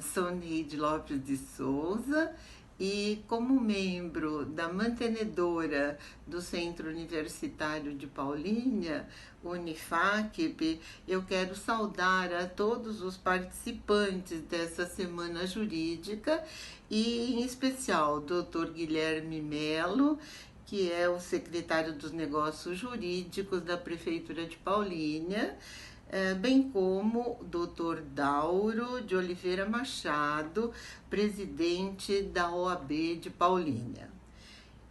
Sou Neide Lopes de Souza e, como membro da mantenedora do Centro Universitário de Paulínia, Unifacp, eu quero saudar a todos os participantes dessa Semana Jurídica e, em especial, o Dr. Guilherme Melo, que é o secretário dos Negócios Jurídicos da Prefeitura de Paulínia, bem como o Dr. Dauro de Oliveira Machado, presidente da OAB de Paulínia.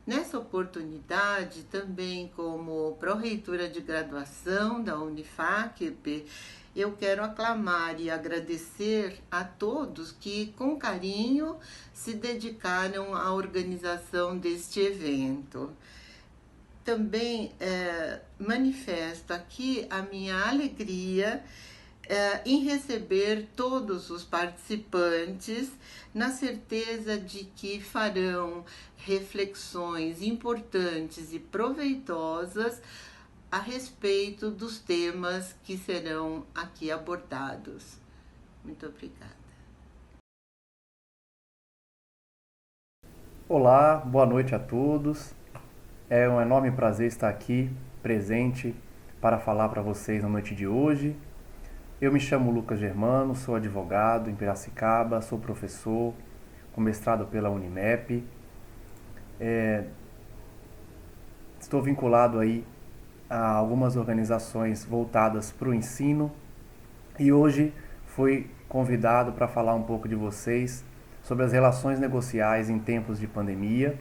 Nessa oportunidade, também como pró-reitora de graduação da Unifacp, eu quero aclamar e agradecer a todos que, com carinho, se dedicaram à organização deste evento. Também manifesto aqui a minha alegria em receber todos os participantes, na certeza de que farão reflexões importantes e proveitosas a respeito dos temas que serão aqui abordados. Muito obrigada. Olá, boa noite a todos. É um enorme prazer estar aqui, presente, para falar para vocês na noite de hoje. Eu me chamo Lucas Germano, sou advogado em Piracicaba, sou professor, com mestrado pela Unimep. Estou vinculado aí a algumas organizações voltadas para o ensino e hoje fui convidado para falar um pouco de vocês sobre as relações negociais em tempos de pandemia,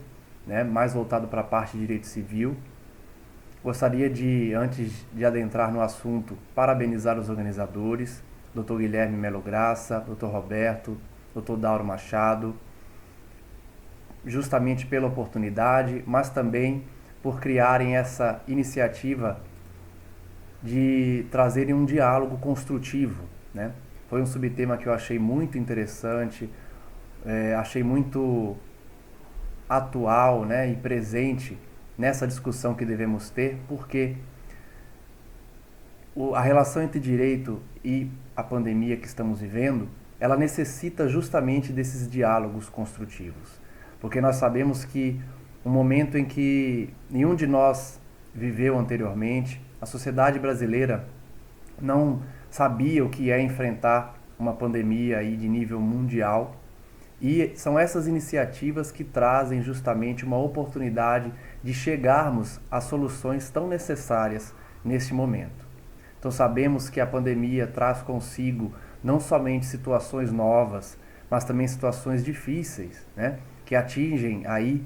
mais voltado para a parte de direito civil. Gostaria de, antes de adentrar no assunto, parabenizar os organizadores, Dr. Guilherme Melo Graça, Dr. Roberto, Dr. Dauro Machado, justamente pela oportunidade, mas também por criarem essa iniciativa de trazerem um diálogo construtivo, Foi um subtema que eu achei muito interessante, achei muito atual, e presente nessa discussão que devemos ter, porque a relação entre direito e a pandemia que estamos vivendo, ela necessita justamente desses diálogos construtivos, porque nós sabemos que um momento em que nenhum de nós viveu anteriormente, a sociedade brasileira não sabia o que é enfrentar uma pandemia aí de nível mundial. E são essas iniciativas que trazem justamente uma oportunidade de chegarmos a soluções tão necessárias neste momento. Então sabemos que a pandemia traz consigo não somente situações novas, mas também situações difíceis, que atingem aí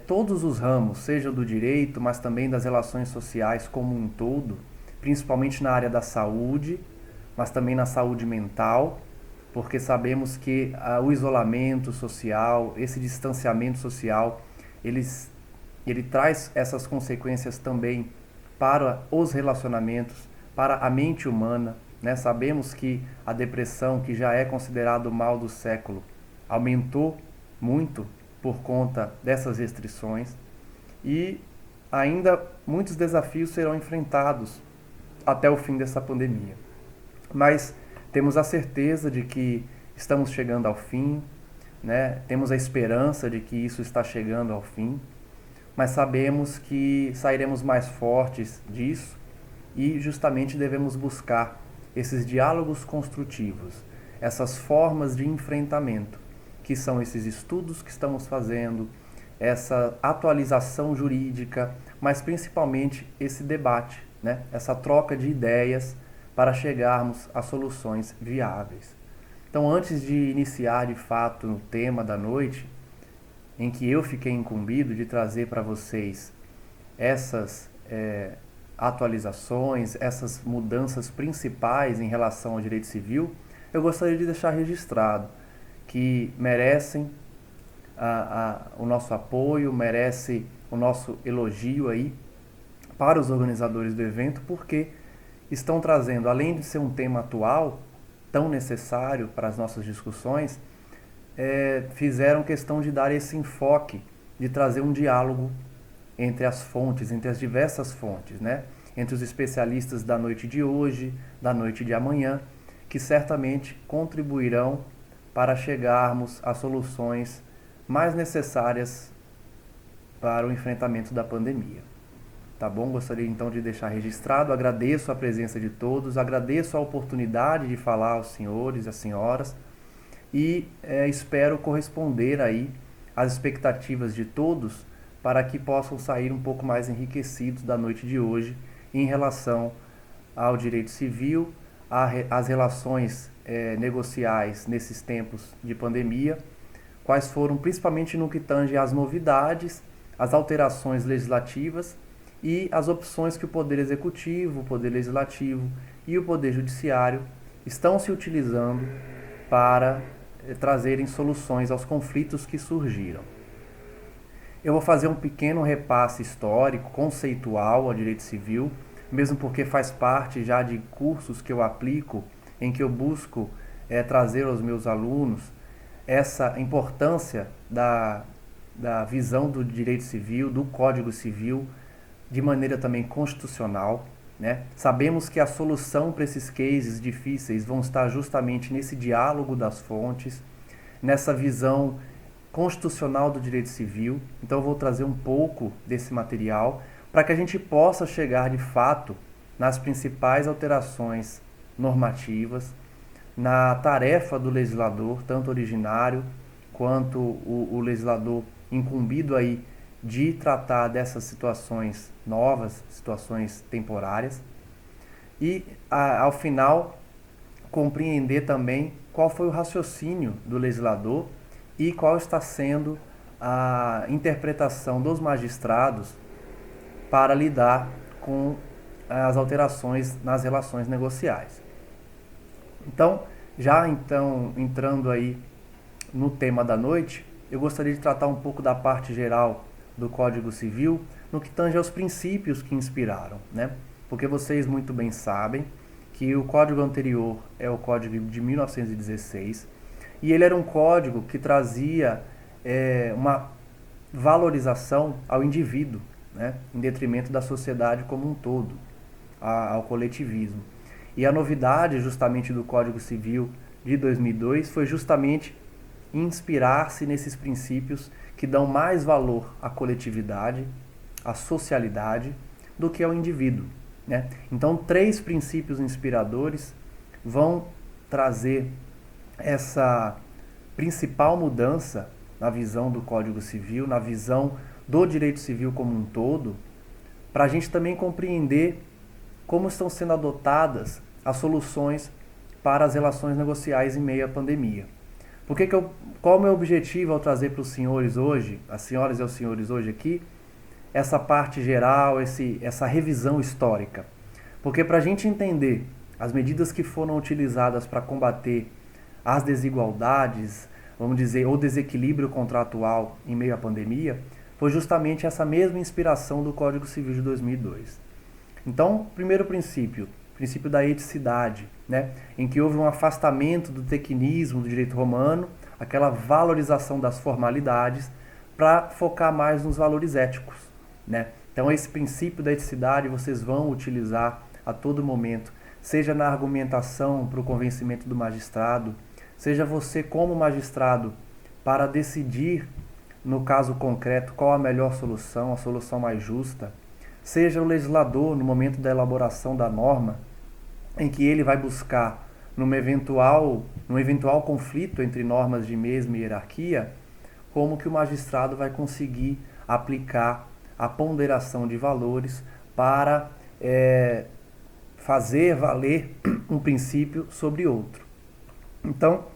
todos os ramos, seja do direito, mas também das relações sociais como um todo, principalmente na área da saúde, mas também na saúde mental, porque sabemos que o isolamento social, esse distanciamento social, ele traz essas consequências também para os relacionamentos, para a mente humana. Sabemos que a depressão, que já é considerado o mal do século, aumentou muito por conta dessas restrições e ainda muitos desafios serão enfrentados até o fim dessa pandemia. Mas temos a certeza de que estamos chegando ao fim, Temos a esperança de que isso está chegando ao fim, mas sabemos que sairemos mais fortes disso e justamente devemos buscar esses diálogos construtivos, essas formas de enfrentamento, que são esses estudos que estamos fazendo, essa atualização jurídica, mas principalmente esse debate, Essa troca de ideias para chegarmos a soluções viáveis. Então, antes de iniciar de fato o tema da noite, em que eu fiquei incumbido de trazer para vocês essas atualizações, essas mudanças principais em relação ao direito civil, eu gostaria de deixar registrado que merecem o nosso apoio, merece o nosso elogio aí para os organizadores do evento, porque estão trazendo, além de ser um tema atual, tão necessário para as nossas discussões, fizeram questão de dar esse enfoque, de trazer um diálogo entre as fontes, entre as diversas fontes, entre os especialistas da noite de hoje, da noite de amanhã, que certamente contribuirão para chegarmos a soluções mais necessárias para o enfrentamento da pandemia. Tá bom? Gostaria então de deixar registrado, agradeço a presença de todos, agradeço a oportunidade de falar aos senhores e às senhoras e espero corresponder aí às expectativas de todos para que possam sair um pouco mais enriquecidos da noite de hoje em relação ao direito civil, às relações negociais nesses tempos de pandemia, quais foram principalmente no que tange às novidades, as alterações legislativas e as opções que o Poder Executivo, o Poder Legislativo e o Poder Judiciário estão se utilizando para trazerem soluções aos conflitos que surgiram. Eu vou fazer um pequeno repasse histórico, conceitual ao direito civil, mesmo porque faz parte já de cursos que eu aplico, em que eu busco trazer aos meus alunos essa importância da visão do direito civil, do Código Civil, de maneira também constitucional, né? Sabemos que a solução para esses cases difíceis vão estar justamente nesse diálogo das fontes, nessa visão constitucional do direito civil. Então eu vou trazer um pouco desse material para que a gente possa chegar de fato nas principais alterações normativas, na tarefa do legislador, tanto originário quanto o legislador incumbido aí de tratar dessas situações novas, situações temporárias, e ao final compreender também qual foi o raciocínio do legislador e qual está sendo a interpretação dos magistrados para lidar com as alterações nas relações negociais. Então, entrando aí no tema da noite, eu gostaria de tratar um pouco da parte geral do Código Civil, no que tange aos princípios que inspiraram, né? Porque vocês muito bem sabem que o código anterior é o Código de 1916, e ele era um código que trazia uma valorização ao indivíduo, né? Em detrimento da sociedade como um todo, ao coletivismo. E a novidade justamente do Código Civil de 2002 foi justamente inspirar-se nesses princípios que dão mais valor à coletividade, à socialidade, do que ao indivíduo, né? Então, 3 princípios inspiradores vão trazer essa principal mudança na visão do Código Civil, na visão do direito civil como um todo, para a gente também compreender como estão sendo adotadas as soluções para as relações negociais em meio à pandemia. Qual é o meu objetivo ao trazer para os senhores hoje, as senhoras e os senhores hoje aqui, essa parte geral, essa revisão histórica? Porque para a gente entender as medidas que foram utilizadas para combater as desigualdades, vamos dizer, o desequilíbrio contratual em meio à pandemia, foi justamente essa mesma inspiração do Código Civil de 2002. Então, primeiro princípio da eticidade, né, em que houve um afastamento do tecnicismo do direito romano, aquela valorização das formalidades, para focar mais nos valores éticos, né? Então, esse princípio da eticidade vocês vão utilizar a todo momento, seja na argumentação para o convencimento do magistrado, seja você como magistrado para decidir, no caso concreto, qual a melhor solução, a solução mais justa, seja o legislador no momento da elaboração da norma, em que ele vai buscar, num eventual conflito entre normas de mesma hierarquia, como que o magistrado vai conseguir aplicar a ponderação de valores para fazer valer um princípio sobre outro. Então,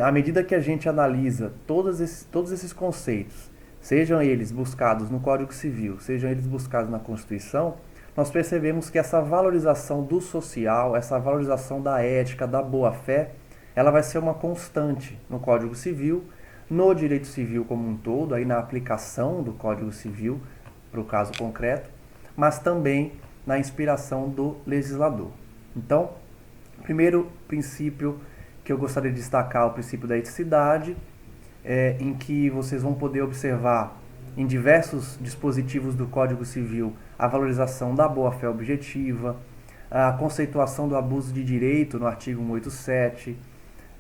à medida que a gente analisa todos esses conceitos, sejam eles buscados no Código Civil, sejam eles buscados na Constituição, nós percebemos que essa valorização do social, essa valorização da ética, da boa-fé, ela vai ser uma constante no Código Civil, no direito civil como um todo, aí na aplicação do Código Civil para o caso concreto, mas também na inspiração do legislador. Então, primeiro princípio que eu gostaria de destacar é o princípio da eticidade, em que vocês vão poder observar em diversos dispositivos do Código Civil a valorização da boa-fé objetiva, a conceituação do abuso de direito no artigo 187,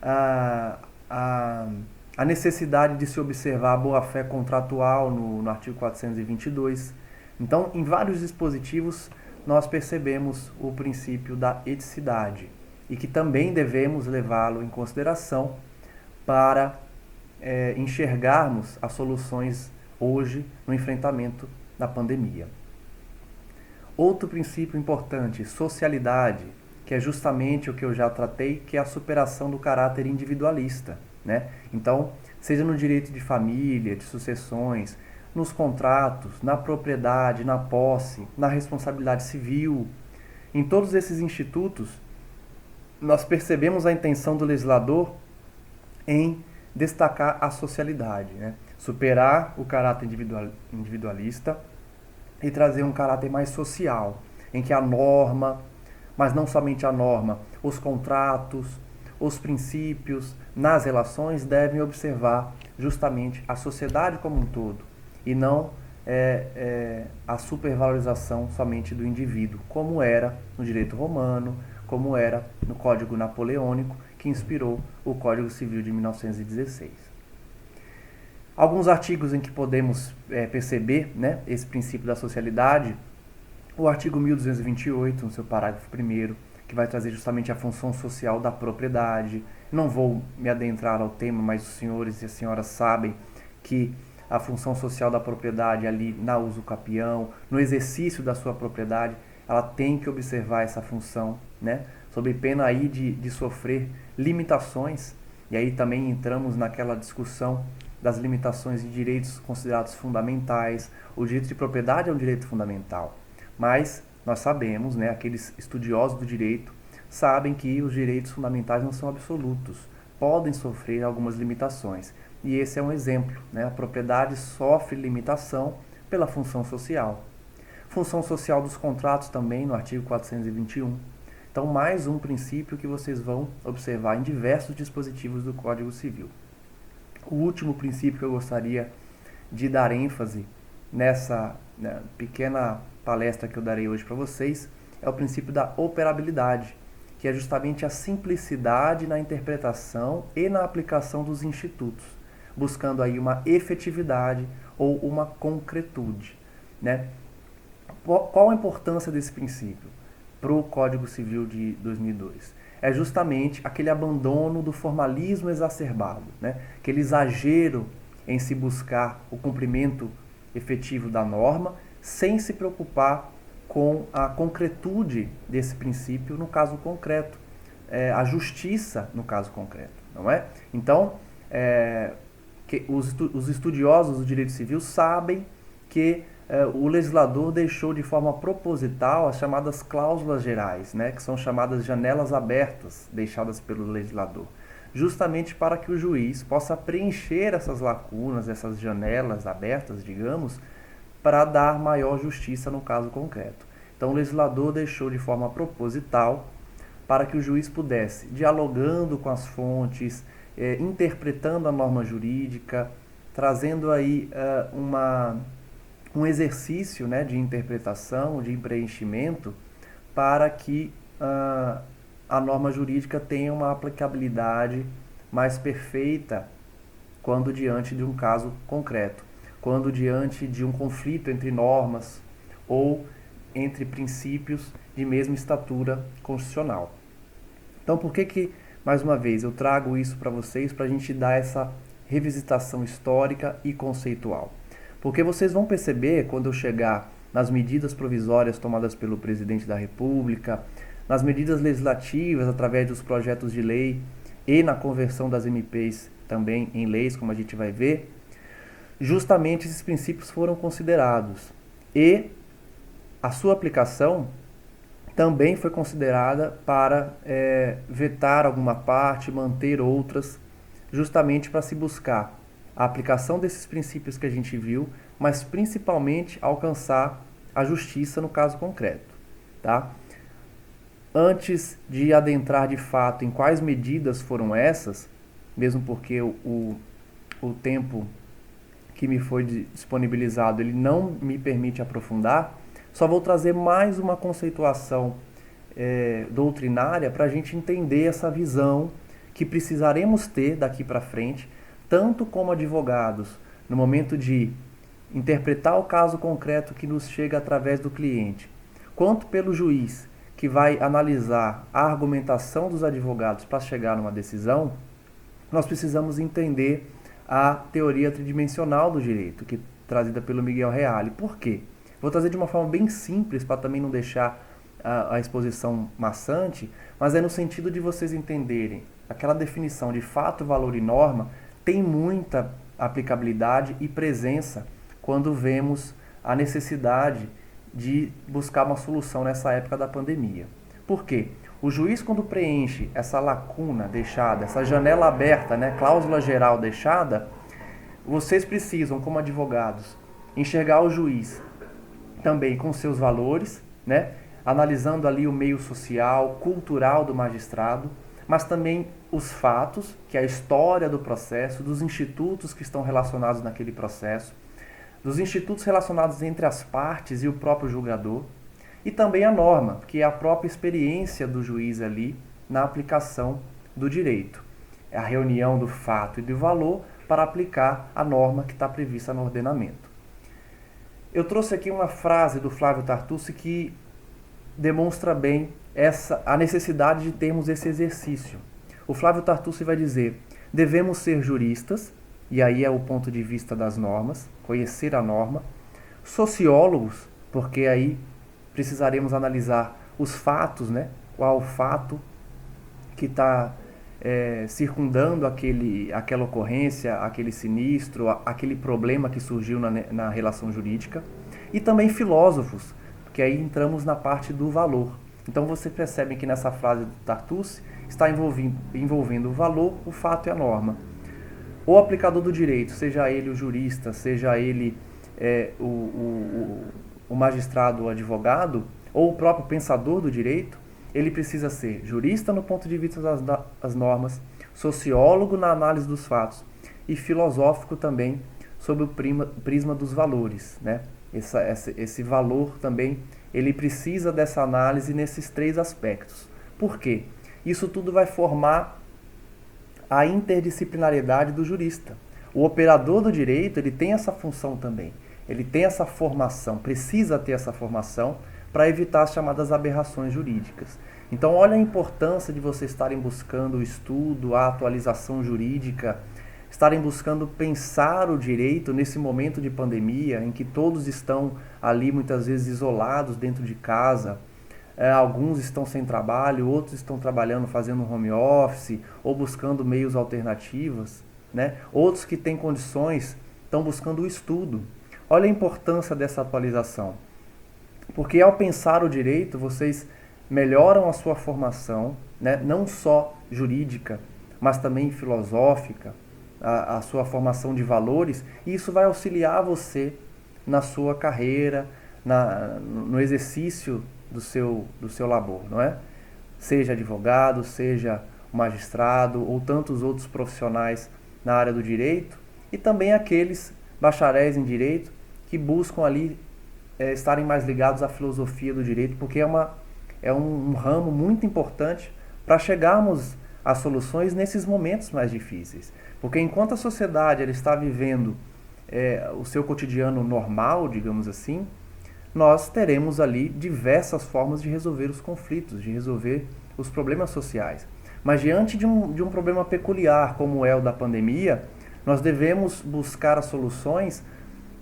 a a, a necessidade de se observar a boa-fé contratual no artigo 422. Então, em vários dispositivos, nós percebemos o princípio da eticidade e que também devemos levá-lo em consideração para enxergarmos as soluções hoje no enfrentamento da pandemia. Outro princípio importante, socialidade, que é justamente o que eu já tratei, que é a superação do caráter individualista, né? Então, seja no direito de família, de sucessões, nos contratos, na propriedade, na posse, na responsabilidade civil, em todos esses institutos, nós percebemos a intenção do legislador em destacar a socialidade, né? Superar o caráter individualista e trazer um caráter mais social, em que a norma, mas não somente a norma, os contratos, os princípios nas relações devem observar justamente a sociedade como um todo e não a supervalorização somente do indivíduo, como era no direito romano, como era no Código Napoleônico, que inspirou o Código Civil de 1916. Alguns artigos em que podemos perceber, né, esse princípio da socialidade, o artigo 1228, no seu parágrafo 1º, que vai trazer justamente a função social da propriedade. Não vou me adentrar ao tema, mas os senhores e as senhoras sabem que a função social da propriedade ali na usucapião, no exercício da sua propriedade, ela tem que observar essa função, né, sob pena aí de sofrer limitações, e aí também entramos naquela discussão das limitações de direitos considerados fundamentais. O direito de propriedade é um direito fundamental, mas nós sabemos, né, aqueles estudiosos do direito sabem que os direitos fundamentais não são absolutos, podem sofrer algumas limitações, e esse é um exemplo, né? A propriedade sofre limitação pela função social. Função social dos contratos também, no artigo 421. Então, mais um princípio que vocês vão observar em diversos dispositivos do Código Civil. O último princípio que eu gostaria de dar ênfase nessa pequena palestra que eu darei hoje para vocês é o princípio da operabilidade, que é justamente a simplicidade na interpretação e na aplicação dos institutos, buscando aí uma efetividade ou uma concretude, né? Qual a importância desse princípio para o Código Civil de 2002? É justamente aquele abandono do formalismo exacerbado, né? Aquele exagero em se buscar o cumprimento efetivo da norma, sem se preocupar com a concretude desse princípio no caso concreto, a justiça no caso concreto, não é? Então, os estudiosos do direito civil sabem que o legislador deixou de forma proposital as chamadas cláusulas gerais, né, que são chamadas janelas abertas deixadas pelo legislador, justamente para que o juiz possa preencher essas lacunas, essas janelas abertas, digamos, para dar maior justiça no caso concreto. Então o legislador deixou de forma proposital para que o juiz pudesse, dialogando com as fontes, interpretando a norma jurídica, trazendo aí um exercício, né, de interpretação, de preenchimento, para que a norma jurídica tenha uma aplicabilidade mais perfeita quando diante de um caso concreto, quando diante de um conflito entre normas ou entre princípios de mesma estatura constitucional. Então, por que, mais uma vez, eu trago isso para vocês, para a gente dar essa revisitação histórica e conceitual? Porque vocês vão perceber, quando eu chegar nas medidas provisórias tomadas pelo presidente da República, nas medidas legislativas através dos projetos de lei e na conversão das MPs também em leis, como a gente vai ver, justamente esses princípios foram considerados. E a sua aplicação também foi considerada para vetar alguma parte, manter outras, justamente para se buscar a aplicação desses princípios que a gente viu, mas principalmente alcançar a justiça no caso concreto, tá? Antes de adentrar de fato em quais medidas foram essas, mesmo porque o tempo que me foi disponibilizado ele não me permite aprofundar, só vou trazer mais uma conceituação doutrinária para a gente entender essa visão que precisaremos ter daqui para frente, tanto como advogados, no momento de interpretar o caso concreto que nos chega através do cliente, quanto pelo juiz, que vai analisar a argumentação dos advogados para chegar numa decisão, nós precisamos entender a teoria tridimensional do direito, que é trazida pelo Miguel Reale. Por quê? Vou trazer de uma forma bem simples, para também não deixar a exposição maçante, mas é no sentido de vocês entenderem aquela definição de fato, valor e norma tem muita aplicabilidade e presença quando vemos a necessidade de buscar uma solução nessa época da pandemia. Por quê? O juiz, quando preenche essa lacuna deixada, essa janela aberta, cláusula geral deixada, vocês precisam, como advogados, enxergar o juiz também com seus valores, analisando ali o meio social, cultural do magistrado, mas também os fatos, que é a história do processo, dos institutos que estão relacionados naquele processo, dos institutos relacionados entre as partes e o próprio julgador, e também a norma, que é a própria experiência do juiz ali na aplicação do direito. É a reunião do fato e do valor para aplicar a norma que está prevista no ordenamento. Eu trouxe aqui uma frase do Flávio Tartucci que demonstra bem a necessidade de termos esse exercício. O Flávio Tartucci vai dizer: devemos ser juristas, e aí é o ponto de vista das normas, conhecer a norma, sociólogos, porque aí precisaremos analisar os fatos, qual o fato que está circundando aquela ocorrência, aquele sinistro, aquele problema que surgiu na relação jurídica, e também filósofos, porque aí entramos na parte do valor. Então você percebe que nessa frase do Tartucci está envolvendo o valor, o fato e a norma. O aplicador do direito, seja ele o jurista, seja ele o magistrado, o advogado, ou o próprio pensador do direito, ele precisa ser jurista no ponto de vista das normas, sociólogo na análise dos fatos e filosófico também sob o prisma dos valores. Esse valor também, ele precisa dessa análise nesses três aspectos. Por quê? Isso tudo vai formar a interdisciplinariedade do jurista. O operador do direito, ele tem essa função também. Ele tem essa formação, precisa ter essa formação para evitar as chamadas aberrações jurídicas. Então, olha a importância de vocês estarem buscando o estudo, a atualização jurídica, estarem buscando pensar o direito nesse momento de pandemia, em que todos estão ali muitas vezes isolados dentro de casa, alguns estão sem trabalho, outros estão trabalhando, fazendo home office, ou buscando meios alternativos, Outros que têm condições estão buscando o estudo. Olha a importância dessa atualização, porque ao pensar o direito, vocês melhoram a sua formação, não só jurídica, mas também filosófica, a sua formação de valores, e isso vai auxiliar você na sua carreira, no exercício do seu labor, não é? Seja advogado, seja magistrado ou tantos outros profissionais na área do direito, e também aqueles bacharéis em direito que buscam ali estarem mais ligados à filosofia do direito, porque é um ramo muito importante para chegarmos às soluções nesses momentos mais difíceis. Porque enquanto a sociedade ela está vivendo o seu cotidiano normal, digamos assim, nós teremos ali diversas formas de resolver os conflitos, de resolver os problemas sociais. Mas diante de um problema peculiar, como é o da pandemia, nós devemos buscar as soluções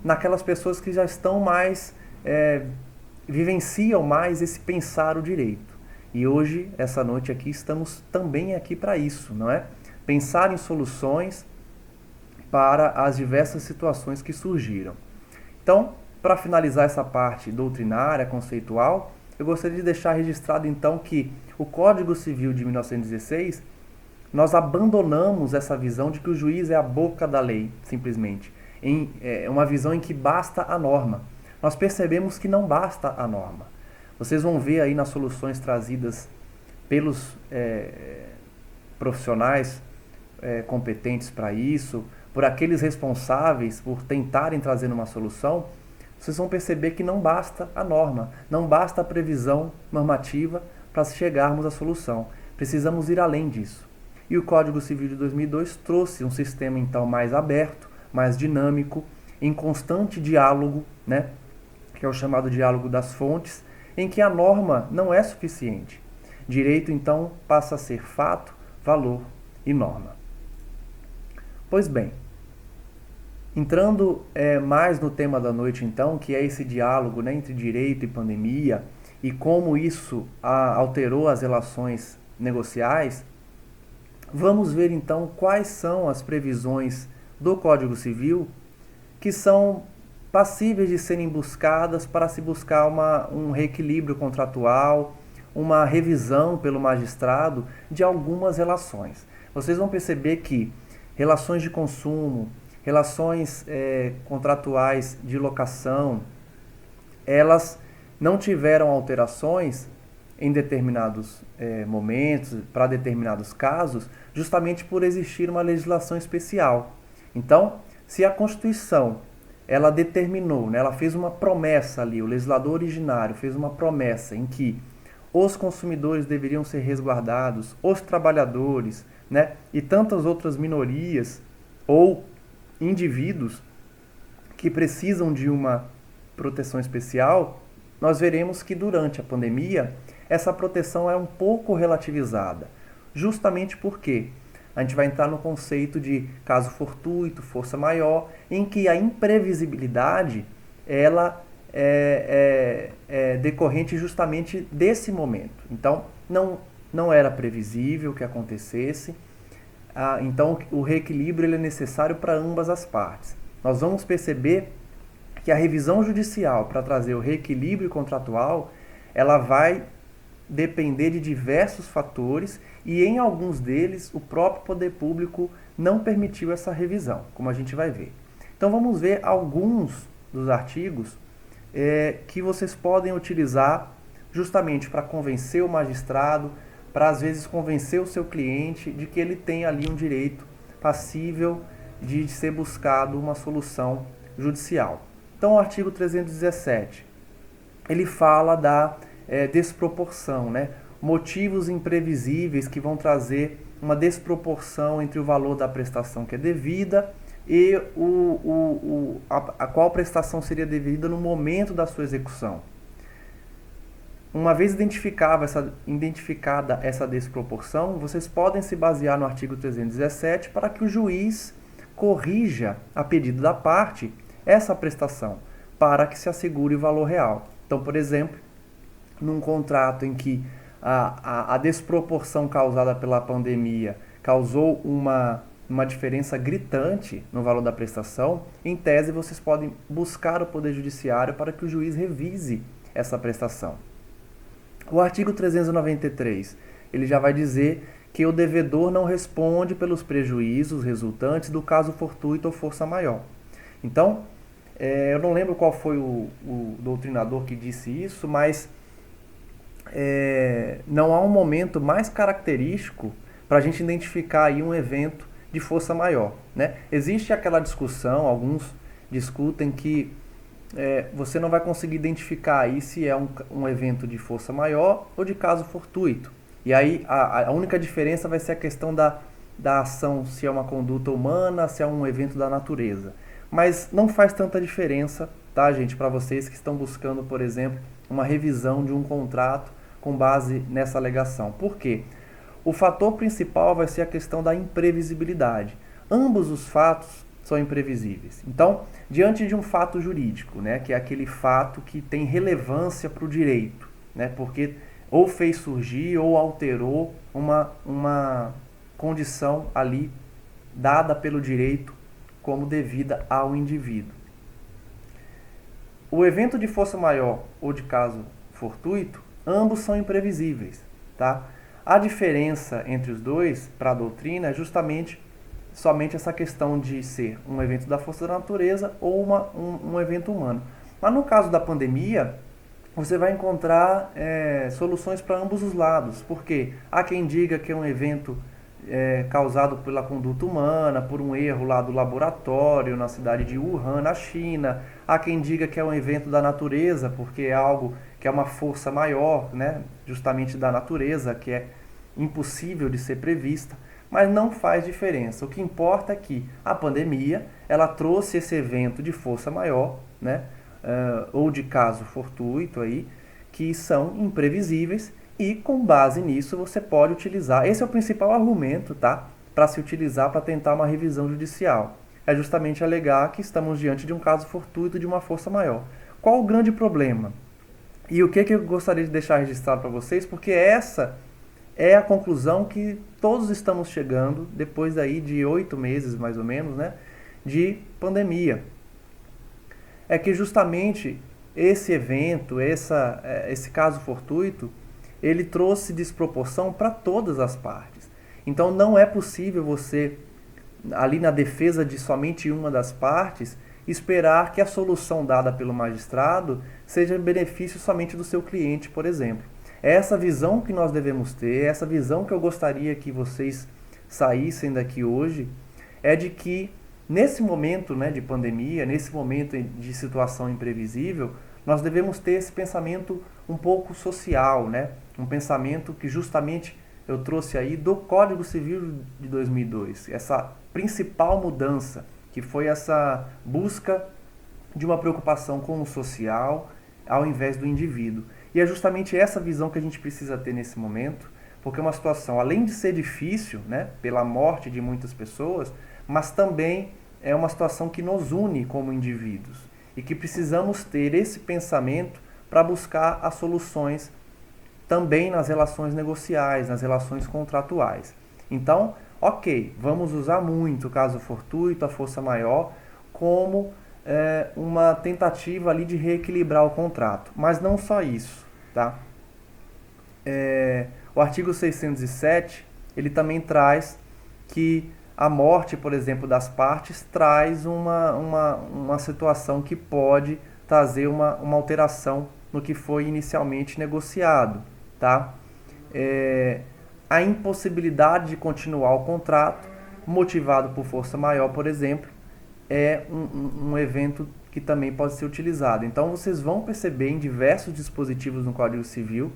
naquelas pessoas que já estão mais, vivenciam mais esse pensar o direito. E hoje, essa noite aqui, estamos também aqui para isso, não é? Pensar em soluções para as diversas situações que surgiram. Então, para finalizar essa parte doutrinária, conceitual, eu gostaria de deixar registrado então que o Código Civil de 1916, nós abandonamos essa visão de que o juiz é a boca da lei, simplesmente. É uma visão em que basta a norma. Nós percebemos que não basta a norma. Vocês vão ver aí nas soluções trazidas pelos profissionais competentes para isso, por aqueles responsáveis por tentarem trazer uma solução, vocês vão perceber que não basta a norma, não basta a previsão normativa para chegarmos à solução. Precisamos ir além disso. e o Código Civil de 2002 trouxe um sistema então mais aberto, mais dinâmico, em constante diálogo, né, que é o chamado diálogo das fontes, em que a norma não é suficiente. Direito então passa a ser fato, valor e norma. Pois bem, entrando mais no tema da noite então, que é esse diálogo, né, entre direito e pandemia, e como isso alterou as relações negociais, vamos ver então quais são as previsões do Código Civil que são passíveis de serem buscadas para se buscar um reequilíbrio contratual, uma revisão pelo magistrado de algumas relações. Vocês vão perceber que relações de consumo, relações contratuais de locação, elas não tiveram alterações em determinados momentos, para determinados casos, justamente por existir uma legislação especial. Então, se a Constituição ela determinou, né, ela fez uma promessa ali, o legislador originário fez uma promessa em que os consumidores deveriam ser resguardados, os trabalhadores, né, e tantas outras minorias ou indivíduos que precisam de uma proteção especial, nós veremos que durante a pandemia essa proteção é um pouco relativizada, justamente porque a gente vai entrar no conceito de caso fortuito, força maior, em que a imprevisibilidade ela é decorrente justamente desse momento. Então, não era previsível que acontecesse, então o reequilíbrio ele é necessário para ambas as partes. Nós vamos perceber que a revisão judicial para trazer o reequilíbrio contratual, ela vai depender de diversos fatores e em alguns deles o próprio poder público não permitiu essa revisão, como a gente vai ver. Então vamos ver alguns dos artigos que vocês podem utilizar justamente para convencer o magistrado, para às vezes convencer o seu cliente de que ele tem ali um direito passível de ser buscado uma solução judicial. Então o artigo 317, ele fala da desproporção, né? Motivos imprevisíveis que vão trazer uma desproporção entre o valor da prestação que é devida e a qual prestação seria devida no momento da sua execução. Uma vez identificada essa desproporção, vocês podem se basear no artigo 317 para que o juiz corrija, a pedido da parte, essa prestação, para que se assegure o valor real. Então, por exemplo, num contrato em que a desproporção causada pela pandemia causou uma diferença gritante no valor da prestação, em tese vocês podem buscar o Poder Judiciário para que o juiz revise essa prestação. O artigo 393, ele já vai dizer que o devedor não responde pelos prejuízos resultantes do caso fortuito ou força maior. Então, eu não lembro qual foi o doutrinador que disse isso, mas não há um momento mais característico para a gente identificar aí um evento de força maior, né? Existe aquela discussão, alguns discutem que você não vai conseguir identificar aí se é um evento de força maior ou de caso fortuito. E aí a única diferença vai ser a questão da ação, se é uma conduta humana, se é um evento da natureza. Mas não faz tanta diferença, tá, gente, para vocês que estão buscando, por exemplo, uma revisão de um contrato com base nessa alegação. Por quê? O fator principal vai ser a questão da imprevisibilidade. Ambos os fatos são imprevisíveis. Então, diante de um fato jurídico, né, que é aquele fato que tem relevância para o direito, né, porque ou fez surgir ou alterou uma condição ali dada pelo direito como devida ao indivíduo. O evento de força maior ou de caso fortuito, ambos são imprevisíveis, tá? A diferença entre os dois, para a doutrina, é justamente somente essa questão de ser um evento da força da natureza ou um evento humano. Mas no caso da pandemia, você vai encontrar soluções para ambos os lados, porque há quem diga que é um evento causado pela conduta humana, por um erro lá do laboratório na cidade de Wuhan, na China. Há quem diga que é um evento da natureza, porque é algo que é uma força maior, né, justamente da natureza, que é impossível de ser prevista. mas não faz diferença. O que importa é que a pandemia, ela trouxe esse evento de força maior, né? Ou de caso fortuito aí, que são imprevisíveis, e com base nisso você pode utilizar, esse é o principal argumento, tá? Para se utilizar para tentar uma revisão judicial. É justamente alegar que estamos diante de um caso fortuito de uma força maior. Qual o grande problema? E o que eu gostaria de deixar registrado para vocês, porque essa é a conclusão que todos estamos chegando depois aí de 8 meses, mais ou menos, né, de pandemia. É que justamente esse evento, esse caso fortuito, ele trouxe desproporção para todas as partes. Então não é possível você, ali na defesa de somente uma das partes, esperar que a solução dada pelo magistrado seja em benefício somente do seu cliente, por exemplo. É essa visão que nós devemos ter, essa visão que eu gostaria que vocês saíssem daqui hoje, é de que nesse momento, né, de pandemia, nesse momento de situação imprevisível, nós devemos ter esse pensamento um pouco social, né? Um pensamento que justamente eu trouxe aí do Código Civil de 2002, essa principal mudança, que foi essa busca de uma preocupação com o social ao invés do indivíduo. E é justamente essa visão que a gente precisa ter nesse momento, porque é uma situação, além de ser difícil, né, pela morte de muitas pessoas, mas também é uma situação que nos une como indivíduos e que precisamos ter esse pensamento para buscar as soluções também nas relações negociais, nas relações contratuais. Então, ok, vamos usar muito o caso fortuito, a força maior, como uma tentativa ali de reequilibrar o contrato. Mas não só isso, tá? O artigo 607, ele também traz que a morte, por exemplo, das partes traz uma situação que pode trazer uma alteração no que foi inicialmente negociado, tá? A impossibilidade de continuar o contrato, motivado por força maior, por exemplo, é um evento que também pode ser utilizado. Então, vocês vão perceber em diversos dispositivos no Código Civil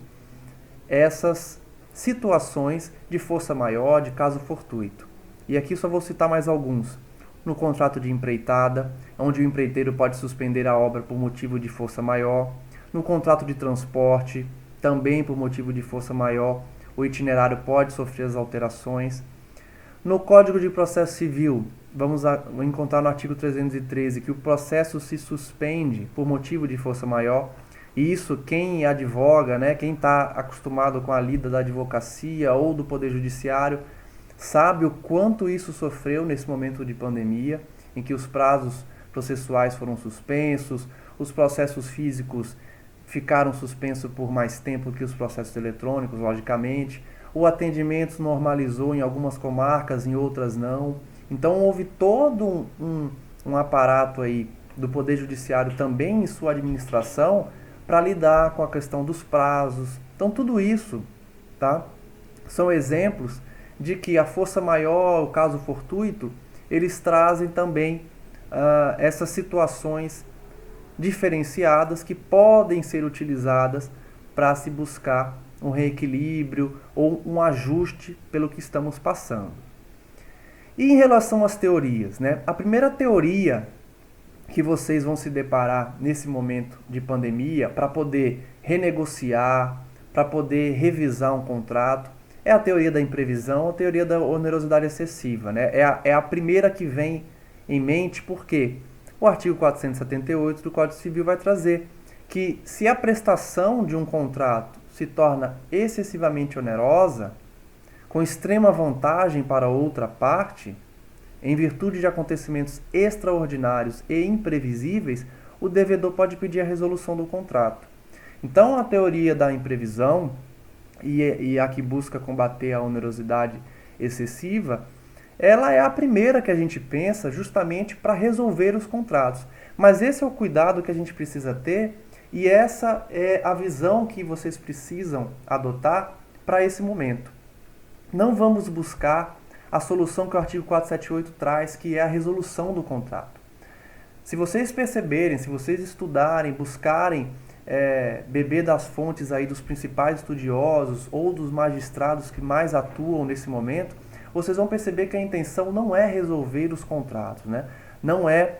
essas situações de força maior, de caso fortuito. E aqui só vou citar mais alguns. No contrato de empreitada, onde o empreiteiro pode suspender a obra por motivo de força maior. No contrato de transporte, também por motivo de força maior, o itinerário pode sofrer as alterações. No Código de Processo Civil, vamos encontrar no artigo 313 que o processo se suspende por motivo de força maior. E isso, quem advoga, né, quem está acostumado com a lida da advocacia ou do Poder Judiciário, sabe o quanto isso sofreu nesse momento de pandemia, em que os prazos processuais foram suspensos, os processos físicos ficaram suspensos por mais tempo que os processos eletrônicos, logicamente. O atendimento normalizou em algumas comarcas, em outras não. Então houve todo um aparato aí do Poder Judiciário também em sua administração para lidar com a questão dos prazos. Então tudo isso, tá, são exemplos de que a força maior, o caso fortuito, eles trazem também essas situações diferenciadas que podem ser utilizadas para se buscar um reequilíbrio ou um ajuste pelo que estamos passando. E em relação às teorias, né? A primeira teoria que vocês vão se deparar nesse momento de pandemia para poder renegociar, para poder revisar um contrato, é a teoria da imprevisão, a teoria da onerosidade excessiva, né? É a primeira que vem em mente, porque o artigo 478 do Código Civil vai trazer que se a prestação de um contrato se torna excessivamente onerosa, com extrema vantagem para outra parte, em virtude de acontecimentos extraordinários e imprevisíveis, o devedor pode pedir a resolução do contrato. Então, a teoria da imprevisão e a que busca combater a onerosidade excessiva, ela é a primeira que a gente pensa justamente para resolver os contratos. Mas esse é o cuidado que a gente precisa ter e essa é a visão que vocês precisam adotar para esse momento. Não vamos buscar a solução que o artigo 478 traz, que é a resolução do contrato. Se vocês perceberem, se vocês estudarem, buscarem beber das fontes aí dos principais estudiosos ou dos magistrados que mais atuam nesse momento, vocês vão perceber que a intenção não é resolver os contratos, né? Não é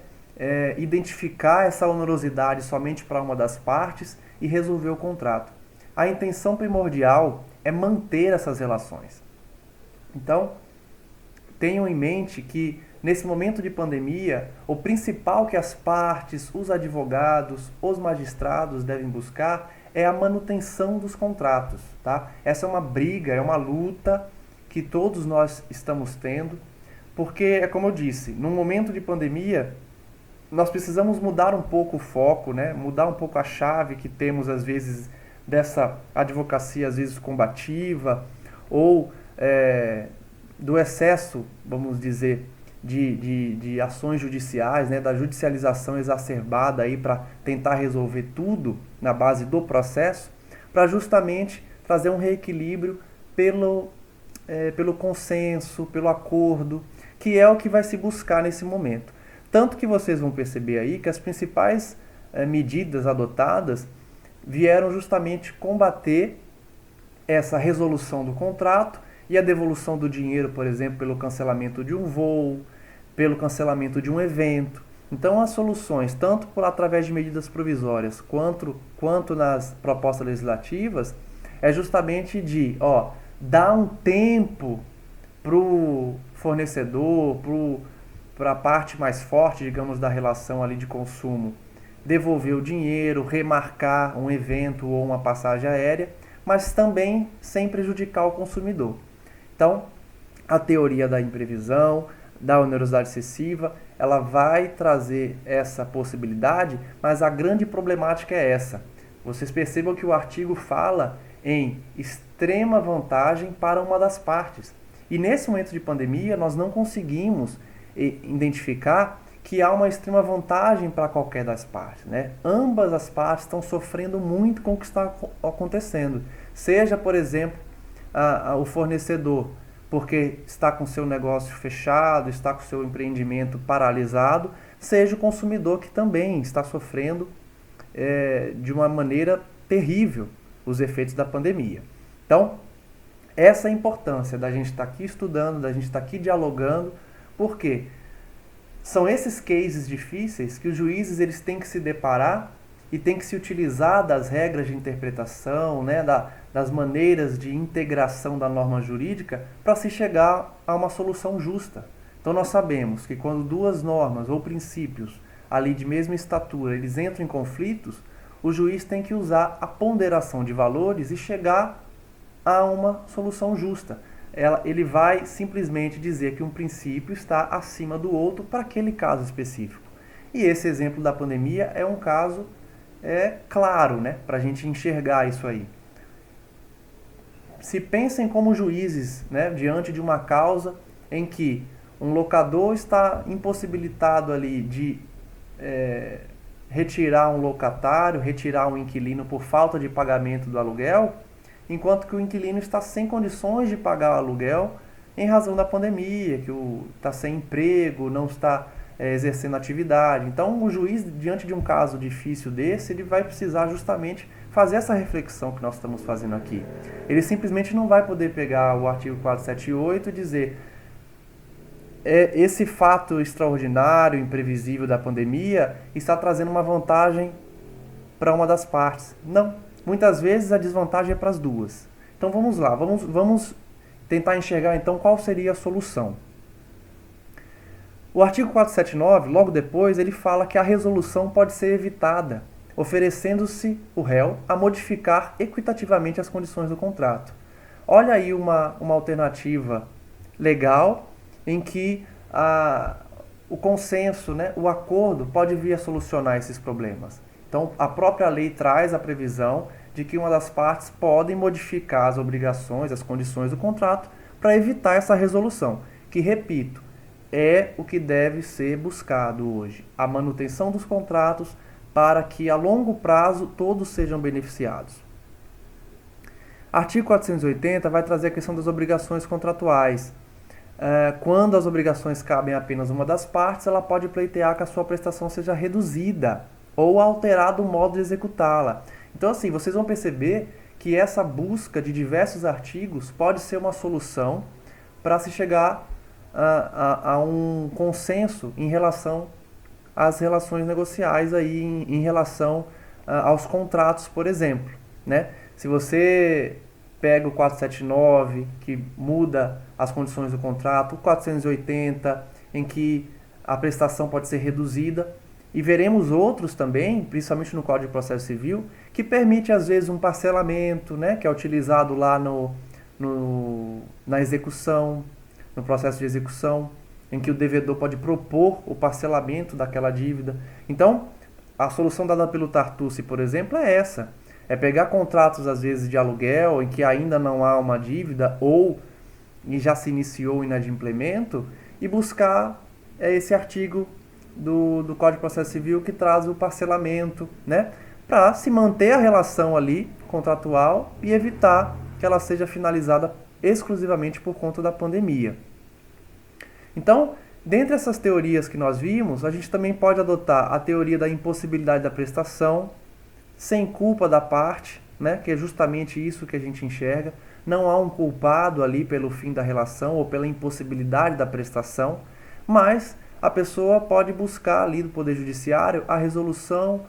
identificar essa onerosidade somente para uma das partes e resolver o contrato. A intenção primordial é manter essas relações. Então, tenham em mente que nesse momento de pandemia, o principal que as partes, os advogados, os magistrados devem buscar é a manutenção dos contratos, tá? Essa é uma briga, é uma luta que todos nós estamos tendo, porque é como eu disse, num momento de pandemia, nós precisamos mudar um pouco o foco, né? Mudar um pouco a chave que temos às vezes dessa advocacia às vezes combativa ou do excesso, vamos dizer, de ações judiciais, né, da judicialização exacerbada aí para tentar resolver tudo na base do processo, para justamente trazer um reequilíbrio pelo consenso, pelo acordo, que é o que vai se buscar nesse momento. Tanto que vocês vão perceber aí que as principais medidas adotadas vieram justamente combater essa resolução do contrato e a devolução do dinheiro, por exemplo, pelo cancelamento de um voo, pelo cancelamento de um evento. Então, as soluções, tanto através de medidas provisórias quanto nas propostas legislativas, é justamente de dar um tempo para o fornecedor, para a parte mais forte, digamos, da relação ali de consumo, devolver o dinheiro, remarcar um evento ou uma passagem aérea, mas também sem prejudicar o consumidor. Então, a teoria da imprevisão, da onerosidade excessiva, ela vai trazer essa possibilidade, mas a grande problemática é essa. Vocês percebam que o artigo fala em extrema vantagem para uma das partes. E nesse momento de pandemia, nós não conseguimos identificar que há uma extrema vantagem para qualquer das partes, né? Ambas as partes estão sofrendo muito com o que está acontecendo. Seja, por exemplo, o fornecedor, porque está com seu negócio fechado, está com seu empreendimento paralisado, seja o consumidor que também está sofrendo de uma maneira terrível os efeitos da pandemia. Então, essa é a importância da gente estar aqui estudando, da gente estar aqui dialogando, porque são esses cases difíceis que os juízes eles têm que se deparar e têm que se utilizar das regras de interpretação, né, das maneiras de integração da norma jurídica para se chegar a uma solução justa. Então nós sabemos que quando duas normas ou princípios ali de mesma estatura eles entram em conflitos, o juiz tem que usar a ponderação de valores e chegar a uma solução justa. Ele vai simplesmente dizer que um princípio está acima do outro para aquele caso específico. E esse exemplo da pandemia é um caso claro, né, para a gente enxergar isso aí. Se pensem como juízes, né, diante de uma causa em que um locador está impossibilitado ali de retirar um locatário, retirar um inquilino por falta de pagamento do aluguel, enquanto que o inquilino está sem condições de pagar o aluguel em razão da pandemia, que está sem emprego, não está exercendo atividade. Então, o juiz, diante de um caso difícil desse, ele vai precisar justamente fazer essa reflexão que nós estamos fazendo aqui. Ele simplesmente não vai poder pegar o artigo 478 e dizer esse fato extraordinário, imprevisível da pandemia está trazendo uma vantagem para uma das partes. Não. Muitas vezes a desvantagem é para as duas. Então vamos lá, vamos tentar enxergar então qual seria a solução. O artigo 479, logo depois, ele fala que a resolução pode ser evitada, oferecendo-se o réu a modificar equitativamente as condições do contrato. Olha aí uma alternativa legal em que o consenso, né, o acordo pode vir a solucionar esses problemas. Então, a própria lei traz a previsão de que uma das partes pode modificar as obrigações, as condições do contrato para evitar essa resolução, que, repito, é o que deve ser buscado hoje, a manutenção dos contratos para que a longo prazo todos sejam beneficiados. Artigo 480 vai trazer a questão das obrigações contratuais. Quando as obrigações cabem a apenas uma das partes, ela pode pleitear que a sua prestação seja reduzida ou alterado o modo de executá-la. Então, assim, vocês vão perceber que essa busca de diversos artigos pode ser uma solução para se chegar a um consenso em relação às relações negociais aí, em relação aos contratos, por exemplo, né? Se você pega o 479, que muda as condições do contrato, o 480, em que a prestação pode ser reduzida, e veremos outros também, principalmente no Código de Processo Civil, que permite às vezes um parcelamento, né, que é utilizado lá na execução, no processo de execução, em que o devedor pode propor o parcelamento daquela dívida. Então, a solução dada pelo Tartucci, por exemplo, é essa. É pegar contratos, às vezes, de aluguel, em que ainda não há uma dívida ou já se iniciou o inadimplemento, e buscar esse artigo do Código de Processo Civil que traz o parcelamento, né, para se manter a relação ali contratual e evitar que ela seja finalizada exclusivamente por conta da pandemia. Então, dentre essas teorias que nós vimos, a gente também pode adotar a teoria da impossibilidade da prestação, sem culpa da parte, né, que é justamente isso que a gente enxerga. Não há um culpado ali pelo fim da relação ou pela impossibilidade da prestação, mas a pessoa pode buscar ali do Poder Judiciário a resolução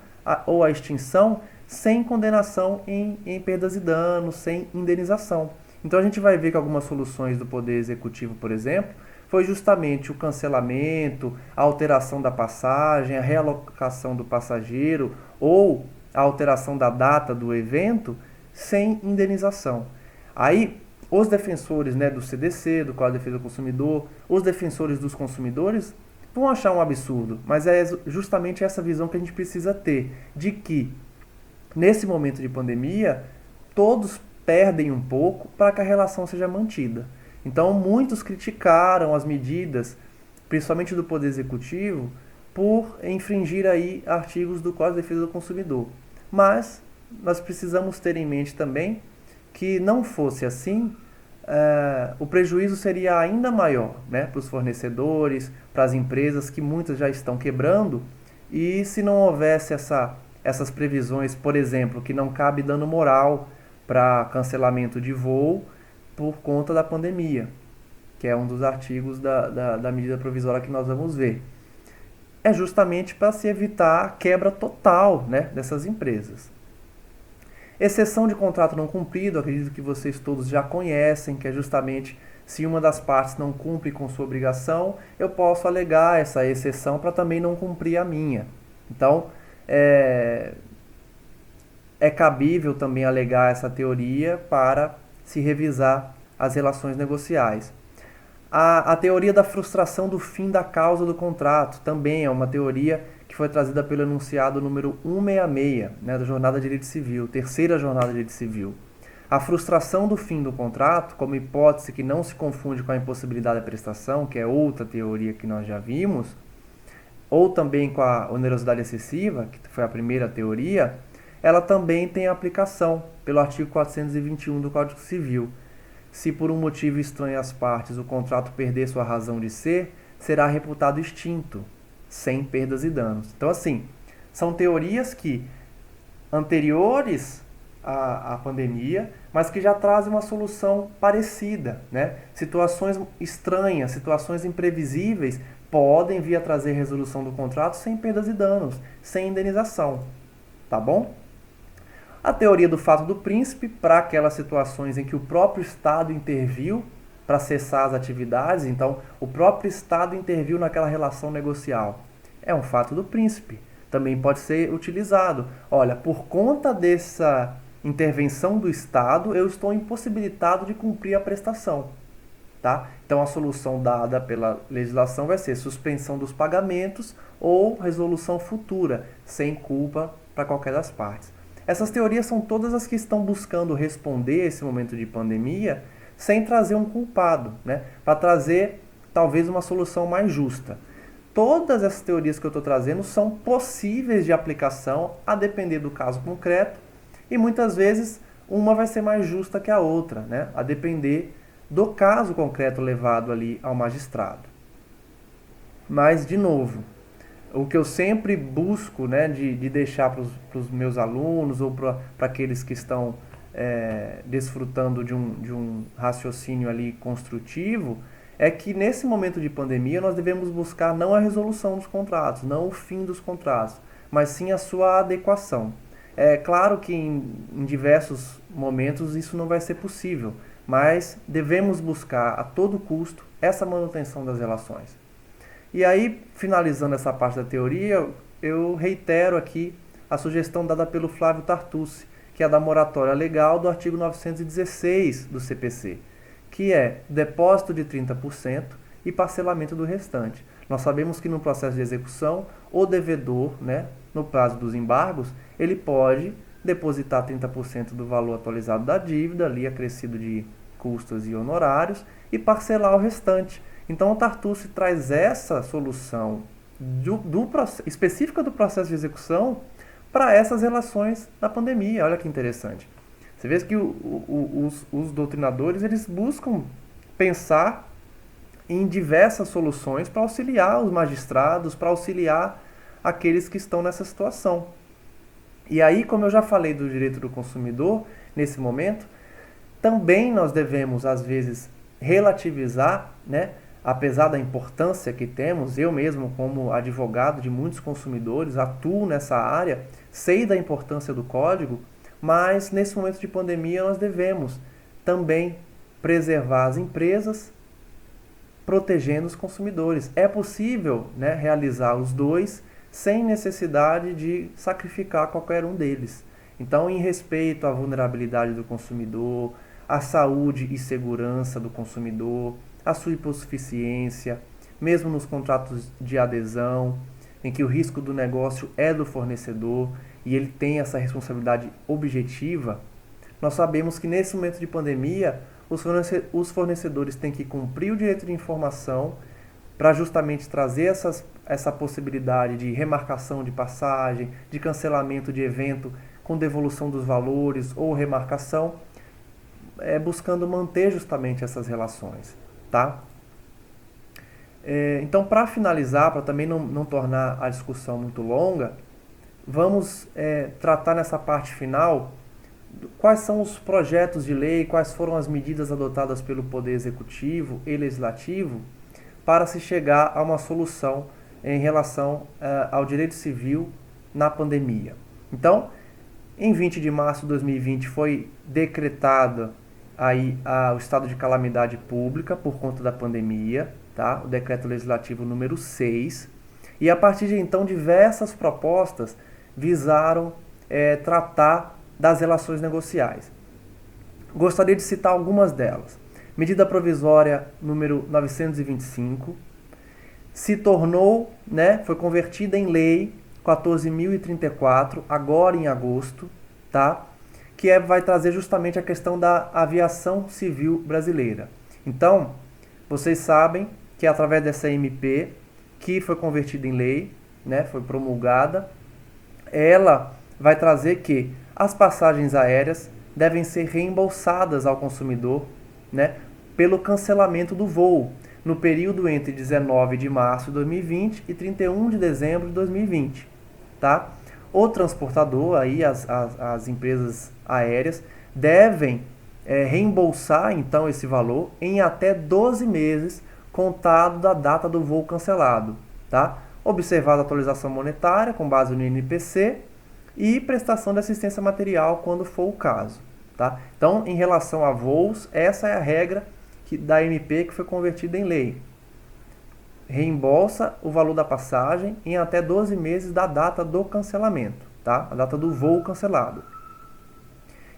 ou a extinção sem condenação em perdas e danos, sem indenização. Então a gente vai ver que algumas soluções do Poder Executivo, por exemplo, foi justamente o cancelamento, a alteração da passagem, a realocação do passageiro ou a alteração da data do evento sem indenização. Aí, os defensores, né, do CDC, do Código de Defesa do Consumidor, os defensores dos consumidores vão achar um absurdo, mas é justamente essa visão que a gente precisa ter, de que nesse momento de pandemia, todos perdem um pouco para que a relação seja mantida. Então, muitos criticaram as medidas, principalmente do Poder Executivo, por infringir aí artigos do Código de Defesa do Consumidor. Mas nós precisamos ter em mente também que não fosse assim, o prejuízo seria ainda maior, né, para os fornecedores, para as empresas, que muitas já estão quebrando, e se não houvesse essas previsões, por exemplo, que não cabe dano moral para cancelamento de voo por conta da pandemia, que é um dos artigos da medida provisória que nós vamos ver. É justamente para se evitar a quebra total, né, dessas empresas. Exceção de contrato não cumprido, acredito que vocês todos já conhecem, que é justamente se uma das partes não cumpre com sua obrigação, eu posso alegar essa exceção para também não cumprir a minha. Então, é cabível também alegar essa teoria para se revisar as relações negociais. A teoria da frustração do fim da causa do contrato também é uma teoria que foi trazida pelo enunciado número 166, né, da Jornada de Direito Civil, terceira Jornada de Direito Civil. A frustração do fim do contrato, como hipótese que não se confunde com a impossibilidade da prestação, que é outra teoria que nós já vimos, ou também com a onerosidade excessiva, que foi a primeira teoria, ela também tem aplicação pelo artigo 421 do Código Civil. Se por um motivo estranho às partes o contrato perder sua razão de ser, será reputado extinto, sem perdas e danos. Então, assim, são teorias que anteriores à pandemia, mas que já trazem uma solução parecida, né? Situações estranhas, situações imprevisíveis podem vir a trazer resolução do contrato sem perdas e danos, sem indenização, tá bom? A teoria do fato do príncipe, para aquelas situações em que o próprio Estado interviu para cessar as atividades, então o próprio Estado interviu naquela relação negocial. É um fato do príncipe. Também pode ser utilizado. Olha, por conta dessa intervenção do Estado, eu estou impossibilitado de cumprir a prestação. Tá? Então a solução dada pela legislação vai ser suspensão dos pagamentos ou resolução futura, sem culpa para qualquer das partes. Essas teorias são todas as que estão buscando responder esse momento de pandemia sem trazer um culpado, né? Para trazer talvez uma solução mais justa. Todas essas teorias que eu estou trazendo são possíveis de aplicação a depender do caso concreto e muitas vezes uma vai ser mais justa que a outra, né? A depender do caso concreto levado ali ao magistrado. Mas, de novo, o que eu sempre busco, né, de deixar para os meus alunos ou para aqueles que estão desfrutando de um raciocínio ali construtivo, é que nesse momento de pandemia nós devemos buscar não a resolução dos contratos, não o fim dos contratos, mas sim a sua adequação. É claro que em diversos momentos isso não vai ser possível, mas devemos buscar a todo custo essa manutenção das relações. E aí, finalizando essa parte da teoria, eu reitero aqui a sugestão dada pelo Flávio Tartucci, que é da moratória legal do artigo 916 do CPC, que é depósito de 30% e parcelamento do restante. Nós sabemos que no processo de execução, o devedor, né, no prazo dos embargos, ele pode depositar 30% do valor atualizado da dívida, ali acrescido de custos e honorários, e parcelar o restante. Então o Tartucci traz essa solução específica do processo de execução para essas relações da pandemia. Olha que interessante. Você vê que os doutrinadores eles buscam pensar em diversas soluções para auxiliar os magistrados, para auxiliar aqueles que estão nessa situação. E aí, como eu já falei do direito do consumidor, nesse momento, também nós devemos, às vezes, relativizar, né? Apesar da importância que temos, eu mesmo, como advogado de muitos consumidores, atuo nessa área, sei da importância do código, mas nesse momento de pandemia nós devemos também preservar as empresas, protegendo os consumidores. É possível, né, realizar os dois sem necessidade de sacrificar qualquer um deles. Então, em respeito à vulnerabilidade do consumidor, à saúde e segurança do consumidor, à sua hipossuficiência, mesmo nos contratos de adesão, em que o risco do negócio é do fornecedor e ele tem essa responsabilidade objetiva, nós sabemos que nesse momento de pandemia, os fornecedores têm que cumprir o direito de informação para justamente trazer essa possibilidade de remarcação de passagem, de cancelamento de evento com devolução dos valores ou remarcação, buscando manter justamente essas relações. Tá? Então, para finalizar, para também não tornar a discussão muito longa, vamos tratar nessa parte final quais são os projetos de lei, quais foram as medidas adotadas pelo Poder Executivo e Legislativo para se chegar a uma solução em relação ao direito civil na pandemia. Então, em 20 de março de 2020 foi decretado aí o estado de calamidade pública por conta da pandemia, tá? O decreto legislativo número 6, e a partir de então diversas propostas visaram tratar das relações negociais. Gostaria de citar algumas delas. Medida provisória número 925 se tornou, né, foi convertida em lei 14.034 agora em agosto, tá? Que vai trazer justamente a questão da aviação civil brasileira. Então, vocês sabem que através dessa MP, que foi convertida em lei, né, foi promulgada, ela vai trazer que as passagens aéreas devem ser reembolsadas ao consumidor, né, pelo cancelamento do voo, no período entre 19 de março de 2020 e 31 de dezembro de 2020. Tá? O transportador, aí, as empresas aéreas, devem reembolsar então esse valor em até 12 meses contado da data do voo cancelado. Tá? Observada a atualização monetária com base no INPC e prestação de assistência material quando for o caso. Tá? Então, em relação a voos, essa é a regra da MP que foi convertida em lei. Reembolsa o valor da passagem em até 12 meses da data do cancelamento, tá? A data do voo cancelado.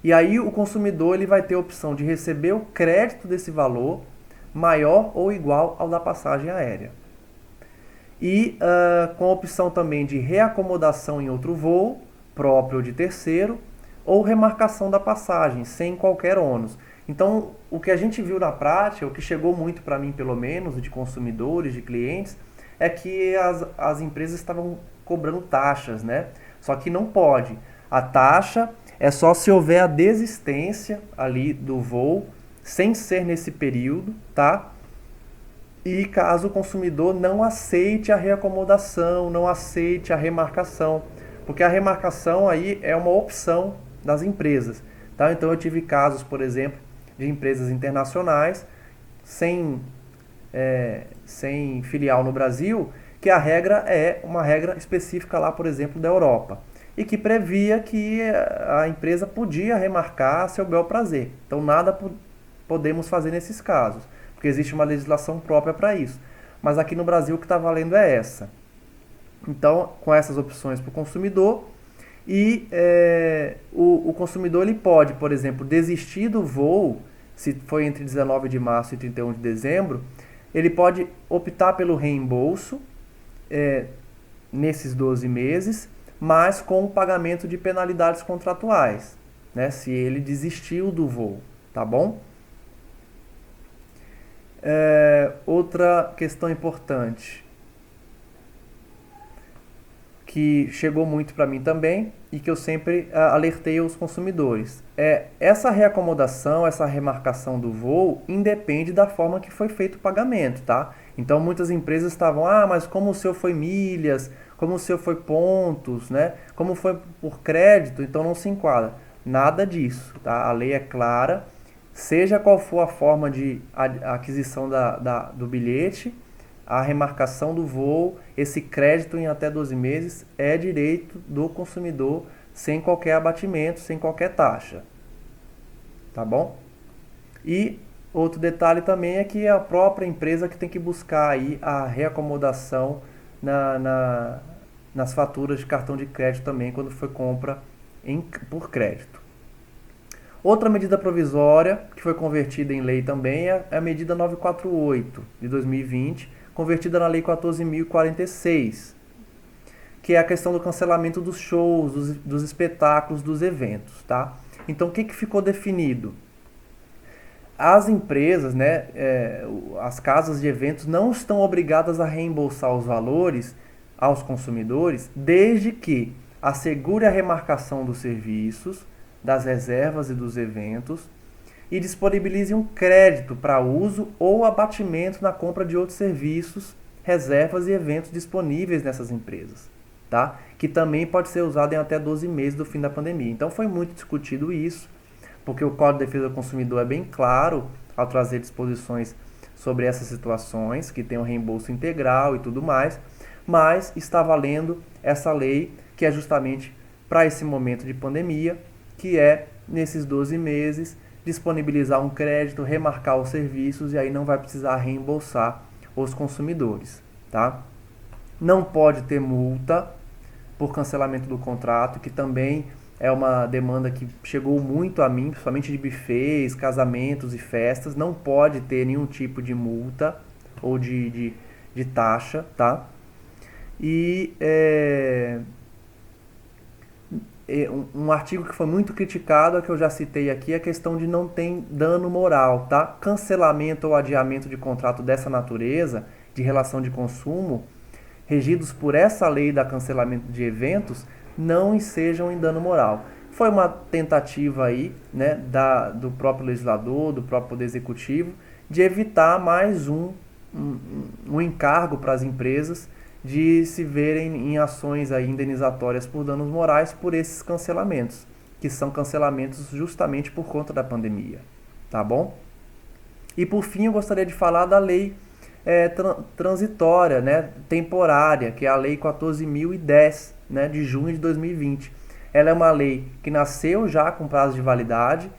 E aí o consumidor ele vai ter a opção de receber o crédito desse valor maior ou igual ao da passagem aérea. E com a opção também de reacomodação em outro voo, próprio ou de terceiro, ou remarcação da passagem, sem qualquer ônus. Então, o que a gente viu na prática, o que chegou muito para mim, pelo menos, de consumidores, de clientes, é que as empresas estavam cobrando taxas, né? Só que não pode. A taxa é só se houver a desistência ali do voo, sem ser nesse período, tá? E caso o consumidor não aceite a reacomodação, não aceite a remarcação. Porque a remarcação aí é uma opção das empresas. Tá? Então eu tive casos, por exemplo, de empresas internacionais sem filial no Brasil, que a regra é uma regra específica lá, por exemplo, da Europa, e que previa que a empresa podia remarcar a seu bel prazer. Então nada podemos fazer nesses casos, porque existe uma legislação própria para isso. Mas aqui no Brasil o que está valendo é essa. Então, com essas opções para o consumidor, e o consumidor ele pode, por exemplo, desistir do voo, se foi entre 19 de março e 31 de dezembro, ele pode optar pelo reembolso nesses 12 meses, mas com o pagamento de penalidades contratuais, né, se ele desistiu do voo, tá bom? Outra questão importante que chegou muito para mim também e que eu sempre alertei aos consumidores. Essa reacomodação, essa remarcação do voo independe da forma que foi feito o pagamento, tá? Então muitas empresas estavam, mas como o seu foi milhas, como o seu foi pontos, né? Como foi por crédito, então não se enquadra. Nada disso, tá? A lei é clara, seja qual for a forma de aquisição do bilhete, a remarcação do voo, esse crédito em até 12 meses é direito do consumidor sem qualquer abatimento, sem qualquer taxa. Tá bom? E outro detalhe também é que é a própria empresa que tem que buscar aí a reacomodação nas faturas de cartão de crédito também, quando foi compra por crédito. Outra medida provisória que foi convertida em lei também é a medida 948 de 2020, convertida na Lei 14.046, que é a questão do cancelamento dos shows, dos espetáculos, dos eventos, tá? Então, o que ficou definido? As empresas, né, as casas de eventos não estão obrigadas a reembolsar os valores aos consumidores, desde que assegure a remarcação dos serviços, das reservas e dos eventos, e disponibilize um crédito para uso ou abatimento na compra de outros serviços, reservas e eventos disponíveis nessas empresas, tá? Que também pode ser usado em até 12 meses do fim da pandemia. Então foi muito discutido isso, porque o Código de Defesa do Consumidor é bem claro ao trazer disposições sobre essas situações, que tem um reembolso integral e tudo mais, mas está valendo essa lei que é justamente para esse momento de pandemia, que é nesses 12 meses, disponibilizar um crédito, remarcar os serviços e aí não vai precisar reembolsar os consumidores, tá? Não pode ter multa por cancelamento do contrato, que também é uma demanda que chegou muito a mim, principalmente de buffets, casamentos e festas. Não pode ter nenhum tipo de multa ou de taxa, tá? E um artigo que foi muito criticado, que eu já citei aqui, é a questão de não ter dano moral, tá? Cancelamento ou adiamento de contrato dessa natureza, de relação de consumo, regidos por essa lei da cancelamento de eventos, não ensejam em dano moral. Foi uma tentativa aí, né, do próprio legislador, do próprio Poder Executivo, de evitar mais um encargo para as empresas de se verem em ações aí indenizatórias por danos morais por esses cancelamentos, que são cancelamentos justamente por conta da pandemia, tá bom? E por fim eu gostaria de falar da lei transitória, né, temporária, que é a Lei 14.010, né, de junho de 2020. Ela é uma lei que nasceu já com prazo de validade,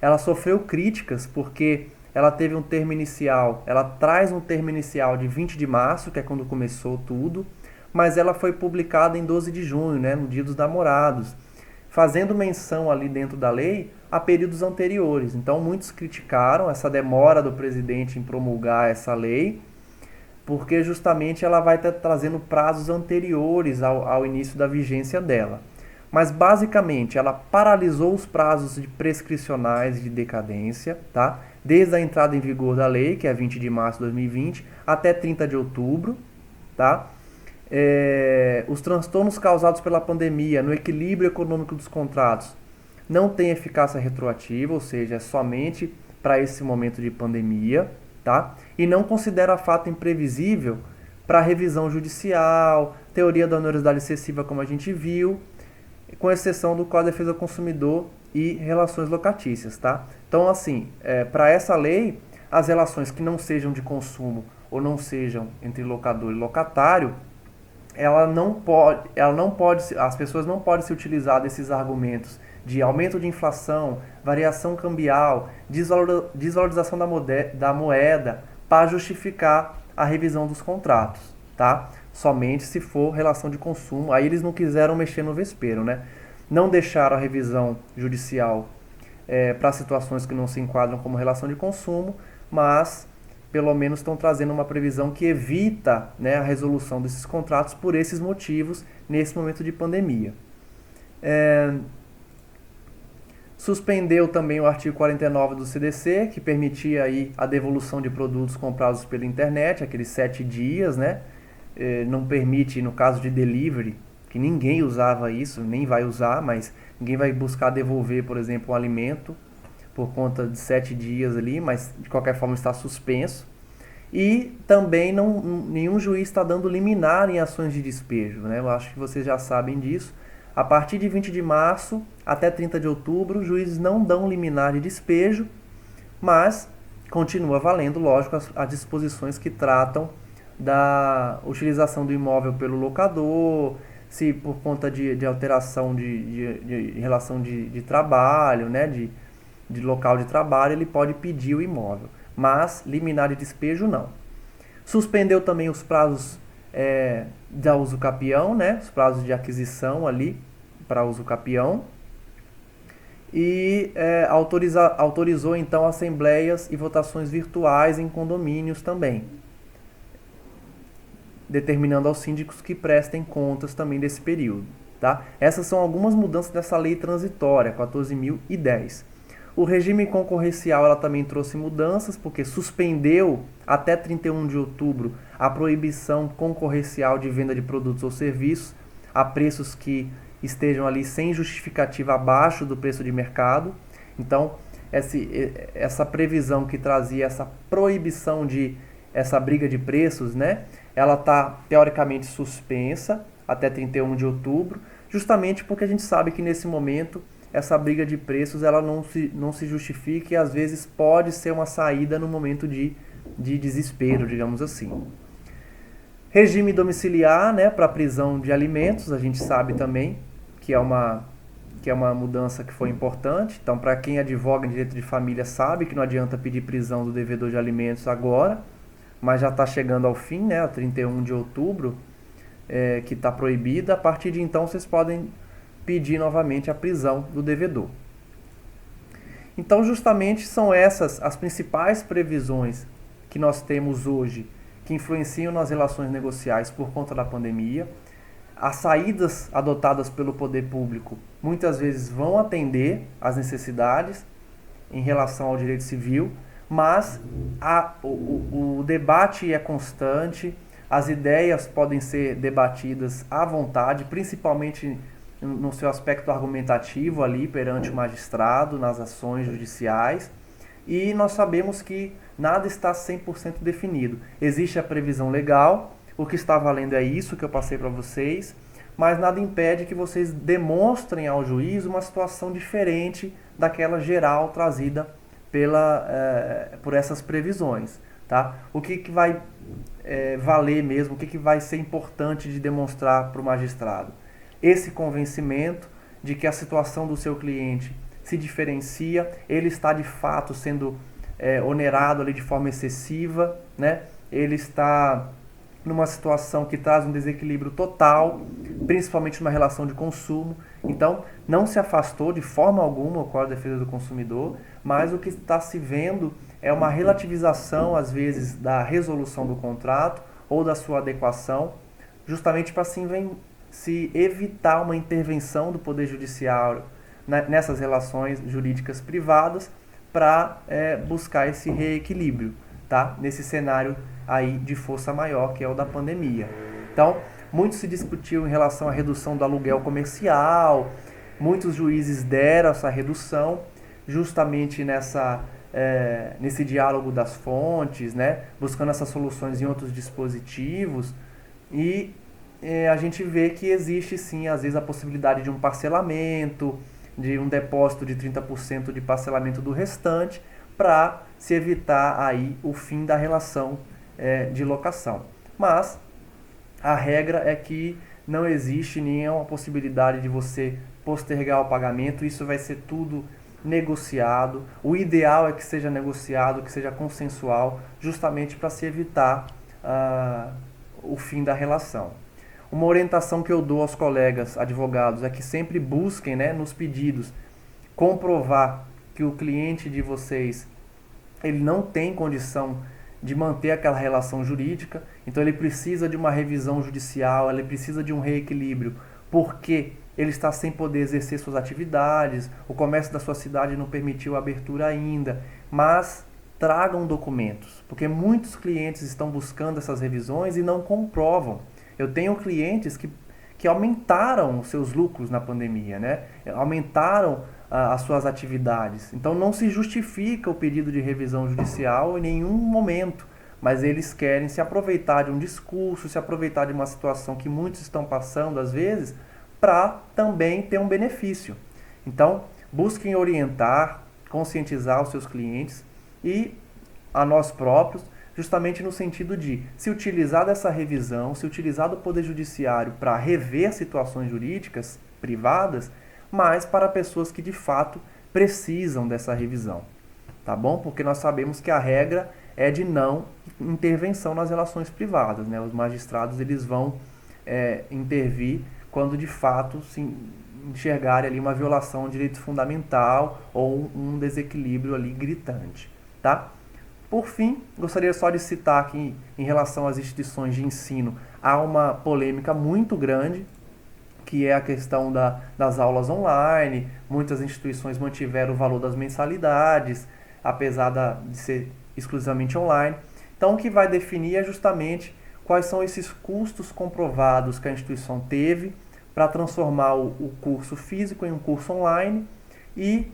ela sofreu críticas porque ela teve um termo inicial, ela traz um termo inicial de 20 de março, que é quando começou tudo, mas ela foi publicada em 12 de junho, né, no Dia dos Namorados, fazendo menção ali dentro da lei a períodos anteriores. Então muitos criticaram essa demora do presidente em promulgar essa lei, porque justamente ela vai estar trazendo prazos anteriores ao início da vigência dela. Mas basicamente ela paralisou os prazos de prescricionais de decadência, tá? Desde a entrada em vigor da lei, que é 20 de março de 2020, até 30 de outubro, tá? Os transtornos causados pela pandemia no equilíbrio econômico dos contratos não têm eficácia retroativa, ou seja, é somente para esse momento de pandemia, tá? E não considera fato imprevisível para revisão judicial, teoria da onerosidade excessiva, como a gente viu, com exceção do Código de Defesa do Consumidor e relações locatícias, tá? Então, assim, para essa lei, as relações que não sejam de consumo ou não sejam entre locador e locatário, as pessoas não podem se utilizar desses argumentos de aumento de inflação, variação cambial, desvalorização da moeda para justificar a revisão dos contratos, tá? Somente se for relação de consumo. Aí eles não quiseram mexer no vespeiro, né? Não deixaram a revisão judicial para situações que não se enquadram como relação de consumo, mas pelo menos estão trazendo uma previsão que evita, né, a resolução desses contratos por esses motivos nesse momento de pandemia. Suspendeu também o artigo 49 do CDC, que permitia aí a devolução de produtos comprados pela internet, aqueles 7 dias, né? Não permite, no caso de delivery, que ninguém usava isso, nem vai usar, mas ninguém vai buscar devolver, por exemplo, um alimento por conta de 7 dias ali, mas de qualquer forma está suspenso. E também nenhum juiz está dando liminar em ações de despejo, né? Eu acho que vocês já sabem disso. A partir de 20 de março até 30 de outubro, os juízes não dão liminar de despejo, mas continua valendo, lógico, as disposições que tratam da utilização do imóvel pelo locador, se por conta de alteração de relação de trabalho, né, de local de trabalho, ele pode pedir o imóvel, mas liminar de despejo não. Suspendeu também os prazos da uso capião, né, os prazos de aquisição ali para uso capião, e autorizou então assembleias e votações virtuais em condomínios também, determinando aos síndicos que prestem contas também desse período, tá? Essas são algumas mudanças dessa lei transitória, 14.010. O regime concorrencial ela também trouxe mudanças, porque suspendeu até 31 de outubro a proibição concorrencial de venda de produtos ou serviços a preços que estejam ali sem justificativa abaixo do preço de mercado. Então, essa previsão que trazia essa proibição essa briga de preços, né? Ela está teoricamente suspensa até 31 de outubro, justamente porque a gente sabe que nesse momento essa briga de preços ela não se justifica e às vezes pode ser uma saída no momento de desespero, digamos assim. Regime domiciliar, né, para prisão de alimentos, a gente sabe também que é uma mudança que foi importante. Então, para quem advoga em direito de família sabe que não adianta pedir prisão do devedor de alimentos agora, mas já está chegando ao fim, né, a 31 de outubro, que está proibida. A partir de então, vocês podem pedir novamente a prisão do devedor. Então, justamente são essas as principais previsões que nós temos hoje que influenciam nas relações negociais por conta da pandemia. As saídas adotadas pelo poder público muitas vezes vão atender às necessidades em relação ao direito civil, mas o debate é constante, as ideias podem ser debatidas à vontade, principalmente no seu aspecto argumentativo ali perante o magistrado, nas ações judiciais, e nós sabemos que nada está 100% definido. Existe a previsão legal, o que está valendo é isso que eu passei para vocês, mas nada impede que vocês demonstrem ao juiz uma situação diferente daquela geral trazida por essas previsões, tá? O que vai valer mesmo, o que vai ser importante de demonstrar para o magistrado? Esse convencimento de que a situação do seu cliente se diferencia, ele está de fato sendo onerado ali de forma excessiva, né? Ele está numa situação que traz um desequilíbrio total, principalmente numa relação de consumo. Então, não se afastou de forma alguma o Código de Defesa do Consumidor, mas o que está se vendo é uma relativização, às vezes, da resolução do contrato ou da sua adequação, justamente para se evitar uma intervenção do Poder Judiciário nessas relações jurídicas privadas para buscar esse reequilíbrio, tá? Nesse cenário aí de força maior, que é o da pandemia. Então, muito se discutiu em relação à redução do aluguel comercial, muitos juízes deram essa redução justamente nesse diálogo das fontes, né? Buscando essas soluções em outros dispositivos, e a gente vê que existe sim, às vezes, a possibilidade de um parcelamento, de um depósito de 30% de parcelamento do restante, para se evitar aí o fim da relação de locação. Mas a regra é que não existe nenhuma possibilidade de você postergar o pagamento, isso vai ser tudo negociado. O ideal é que seja negociado, que seja consensual, justamente para se evitar o fim da relação. Uma orientação que eu dou aos colegas advogados é que sempre busquem, né, nos pedidos, comprovar que o cliente de vocês ele não tem condição de manter aquela relação jurídica, então ele precisa de uma revisão judicial, ele precisa de um reequilíbrio, porque ele está sem poder exercer suas atividades, o comércio da sua cidade não permitiu a abertura ainda, mas tragam documentos, porque muitos clientes estão buscando essas revisões e não comprovam. Eu tenho clientes que aumentaram os seus lucros na pandemia, né? Aumentaram as suas atividades. Então não se justifica o pedido de revisão judicial em nenhum momento, mas eles querem se aproveitar de um discurso, se aproveitar de uma situação que muitos estão passando às vezes, para também ter um benefício. Então, busquem orientar, conscientizar os seus clientes e a nós próprios, justamente no sentido de se utilizar dessa revisão, se utilizar do Poder Judiciário para rever situações jurídicas privadas, mas para pessoas que de fato precisam dessa revisão, tá bom? Porque nós sabemos que a regra é de não intervenção nas relações privadas, né? Os magistrados eles vão intervir quando de fato se enxergarem ali uma violação de direito fundamental ou um desequilíbrio ali gritante, tá? Por fim, gostaria só de citar que em relação às instituições de ensino há uma polêmica muito grande, que é a questão das aulas online. Muitas instituições mantiveram o valor das mensalidades, apesar de ser exclusivamente online. Então, o que vai definir é justamente quais são esses custos comprovados que a instituição teve para transformar o curso físico em um curso online e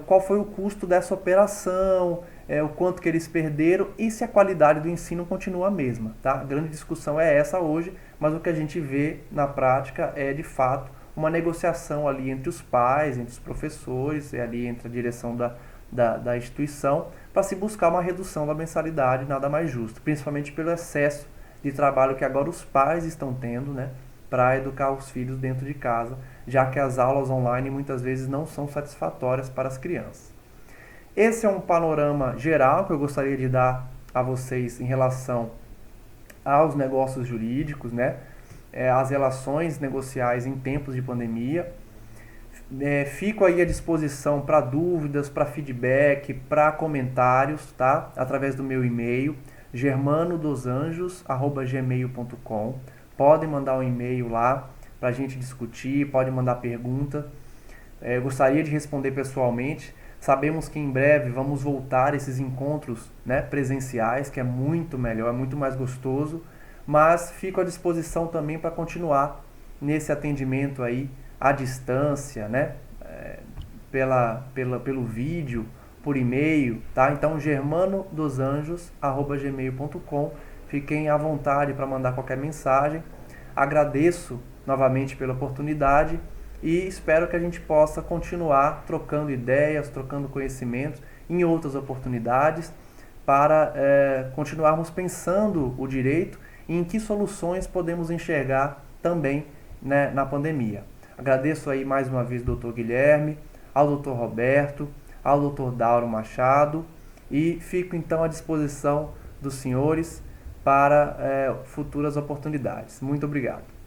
qual foi o custo dessa operação, o quanto que eles perderam e se a qualidade do ensino continua a mesma. Tá? A grande discussão é essa hoje, mas o que a gente vê na prática é, de fato, uma negociação ali entre os pais, entre os professores, ali entre a direção da instituição, para se buscar uma redução da mensalidade, nada mais justo, principalmente pelo excesso de trabalho que agora os pais estão tendo, né, para educar os filhos dentro de casa, já que as aulas online muitas vezes não são satisfatórias para as crianças. Esse é um panorama geral que eu gostaria de dar a vocês em relação aos negócios jurídicos, né? As relações negociais em tempos de pandemia. Fico aí à disposição para dúvidas, para feedback, para comentários, tá? Através do meu e-mail, germanodosanjos@gmail.com. Podem mandar um e-mail lá para a gente discutir, podem mandar pergunta. Gostaria de responder pessoalmente. Sabemos que em breve vamos voltar a esses encontros, né, presenciais, que é muito melhor, é muito mais gostoso, mas fico à disposição também para continuar nesse atendimento aí à distância, né, pelo vídeo, por e-mail, tá? Então, germanodosanjos@gmail.com. Fiquem à vontade para mandar qualquer mensagem. Agradeço novamente pela oportunidade e espero que a gente possa continuar trocando ideias, trocando conhecimentos em outras oportunidades para continuarmos pensando o direito e em que soluções podemos enxergar também, né, na pandemia. Agradeço aí mais uma vez ao Dr. Guilherme, ao Dr. Roberto, ao Dr. Dauro Machado e fico então à disposição dos senhores para futuras oportunidades. Muito obrigado.